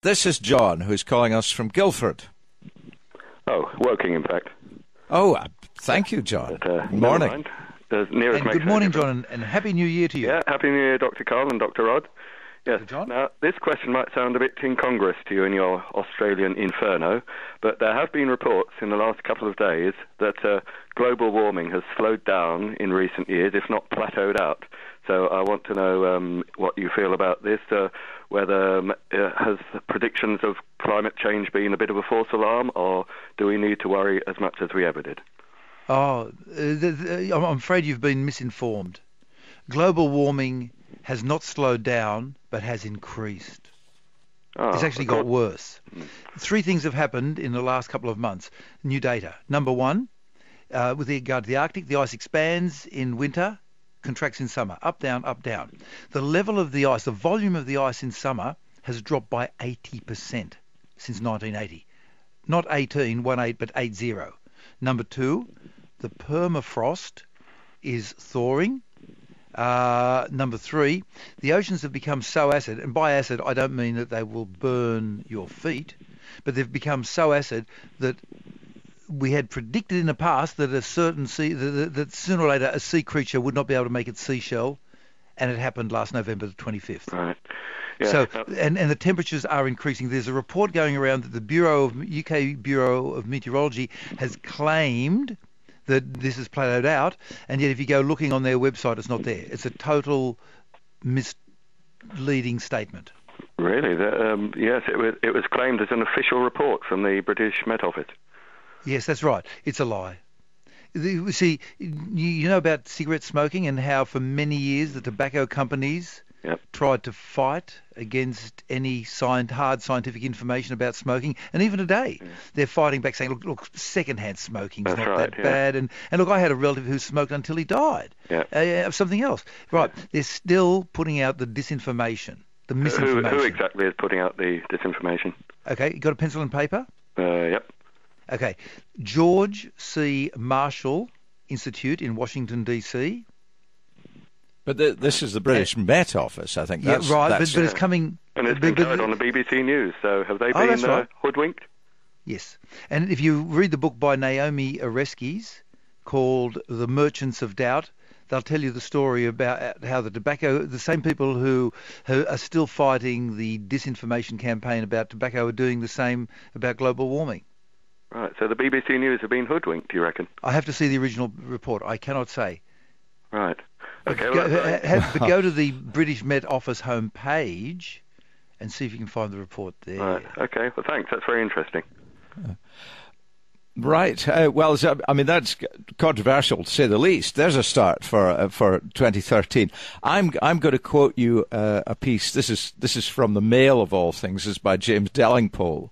This is John, who's calling us from Guildford. Oh, Woking, in fact. Oh, thank you, John. But, good morning. And good morning, John, and Happy New Year to you. Yeah, Happy New Year, Dr. Karl and Dr. Rod. Yes. John? Now, this question might sound a bit incongruous to you in your Australian inferno, but there have been reports in the last couple of days that global warming has slowed down in recent years, if not plateaued out. So I want to know what you feel about this, whether has predictions of climate change been a bit of a false alarm, or do we need to worry as much as we ever did? Oh, I'm afraid you've been misinformed. Global warming has not slowed down, but has increased. It's actually got worse. Three things have happened in the last couple of months. New data. Number one, with regard to the Arctic, the ice expands in winter, contracts in summer. Up, down, up, down. The level of the ice, the volume of the ice in summer has dropped by 80% since 1980. Not 18, but 80. Number two, the permafrost is thawing. Number three, the oceans have become so acid, and by acid I don't mean that they will burn your feet, but they've become so acid that we had predicted in the past that a certain sea, that sooner or later a sea creature would not be able to make its seashell, and it happened last November the 25th. Right. Yeah. So, and the temperatures are increasing. There's a report going around that the UK Bureau of Meteorology has claimed that this has plateaued out, and yet if you go looking on their website, it's not there. It's a total misleading statement. Really? Yes, it was claimed as an official report from the British Met Office. Yes, that's right. It's a lie. See, you know about cigarette smoking and how for many years the tobacco companies tried to fight against any hard scientific information about smoking, and even today they're fighting back, saying, look, secondhand smoking's not that bad, and look, I had a relative who smoked until he died of something else. Right, they're still putting out the disinformation, the misinformation. Who exactly is putting out the disinformation? Okay, you got a pencil and paper? Yep. Okay, George C. Marshall Institute in Washington, D.C., But this is the British Met Office, I think. But it's coming... And it's been carried on the BBC News, so have they been hoodwinked? Yes. And if you read the book by Naomi Oreskes called The Merchants of Doubt, they'll tell you the story about how the same people who are still fighting the disinformation campaign about tobacco are doing the same about global warming. Right, so the BBC News have been hoodwinked, do you reckon? I have to see the original report. I cannot say. Right. Okay. But go to the British Met Office homepage and see if you can find the report there. Right. Okay. Well, thanks. That's very interesting. Right. Well, I mean, that's controversial to say the least. There's a start for 2013. I'm going to quote you a piece. This is from the Mail of all things. This is by James Dellingpole,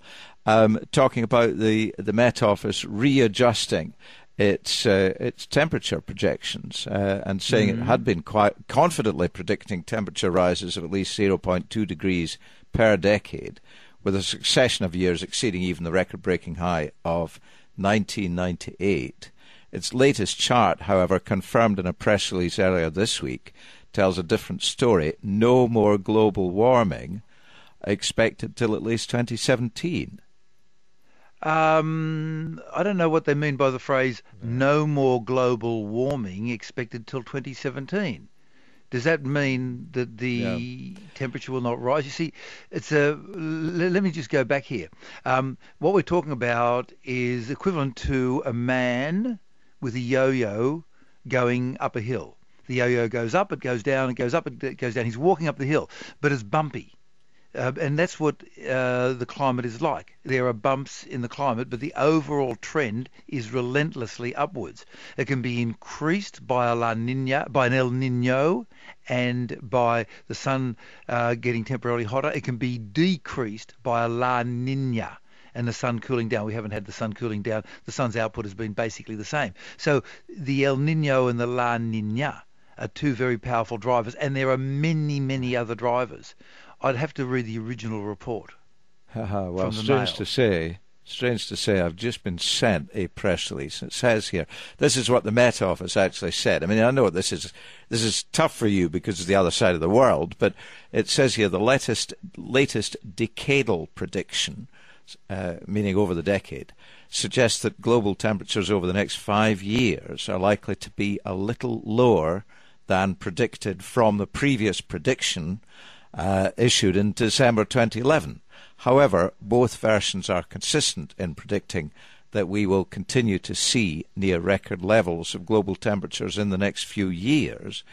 talking about the Met Office readjusting its temperature projections and saying it had been quite confidently predicting temperature rises of at least 0.2 degrees per decade, with a succession of years exceeding even the record-breaking high of 1998. Its latest chart, however, confirmed in a press release earlier this week, tells a different story. No more global warming expected till at least 2017. I don't know what they mean by the phrase "no more global warming expected till 2017." Does that mean that the temperature will not rise? You see, let me just go back here. What we're talking about is equivalent to a man with a yo-yo going up a hill. The yo-yo goes up, it goes down, it goes up, it goes down. He's walking up the hill, but it's bumpy. And that's what the climate is like. There are bumps in the climate, but the overall trend is relentlessly upwards. It can be increased by an El Niño, and by the sun getting temporarily hotter. It can be decreased by a La Niña, and the sun cooling down. We haven't had the sun cooling down. The sun's output has been basically the same. So the El Niño and the La Niña are two very powerful drivers, and there are many, many other drivers. I'd have to read the original report. Well, strange to say, Strange to say, I've just been sent a press release. It says here, this is what the Met Office actually said. I mean, I know this is tough for you because it's the other side of the world, but it says here the latest decadal prediction, meaning over the decade, suggests that global temperatures over the next 5 years are likely to be a little lower than predicted from the previous prediction issued in December 2011. However, both versions are consistent in predicting that we will continue to see near record levels of global temperatures in the next few years.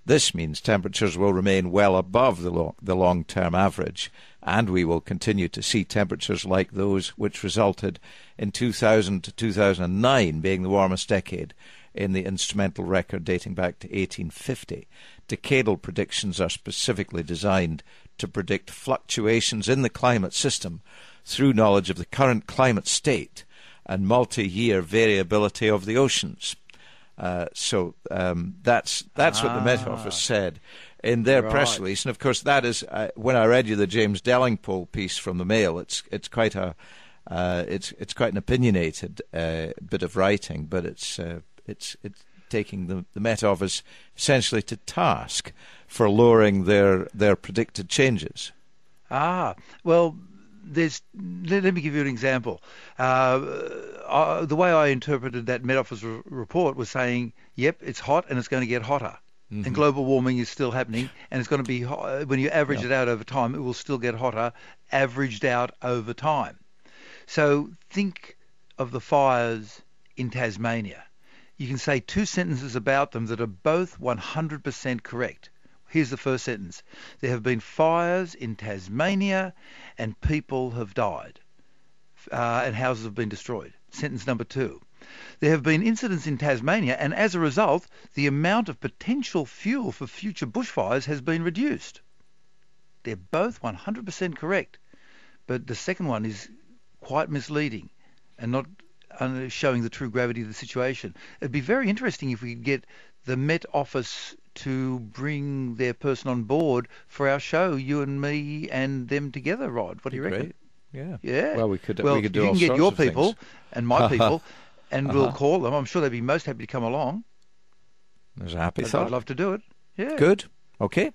This means temperatures will remain well above the long-term average, and we will continue to see temperatures like those which resulted in 2000 to 2009 being the warmest decade in the instrumental record dating back to 1850. Decadal predictions are specifically designed to predict fluctuations in the climate system through knowledge of the current climate state and multi-year variability of the oceans. So that's what the Met Office said in their press release. And of course, that is when I read you the James Dellingpole piece from the Mail. It's quite it's quite an opinionated bit of writing, but it's taking the Met Office essentially to task for lowering their predicted changes. Well, let me give you an example. The way I interpreted that Met Office report was saying, yep, it's hot and it's going to get hotter. Mm-hmm. And global warming is still happening, and it's going to be when you average it out over time, it will still get hotter, averaged out over time. So think of the fires in Tasmania. You can say two sentences about them that are both 100% correct. Here's the first sentence. There have been fires in Tasmania and people have died and houses have been destroyed. Sentence number 2. There have been incidents in Tasmania and as a result, the amount of potential fuel for future bushfires has been reduced. They're both 100% correct, but the second one is quite misleading and not showing the true gravity of the situation. It'd be very interesting if we could get the Met Office to bring their person on board for our show, you and me and them together, Rod. What do you reckon? Yeah. Well, we could do you all can get your sorts of people things. And my people, and we'll call them. I'm sure they'd be most happy to come along. There's a happy thought. I'd love to do it. Yeah. Good. Okay.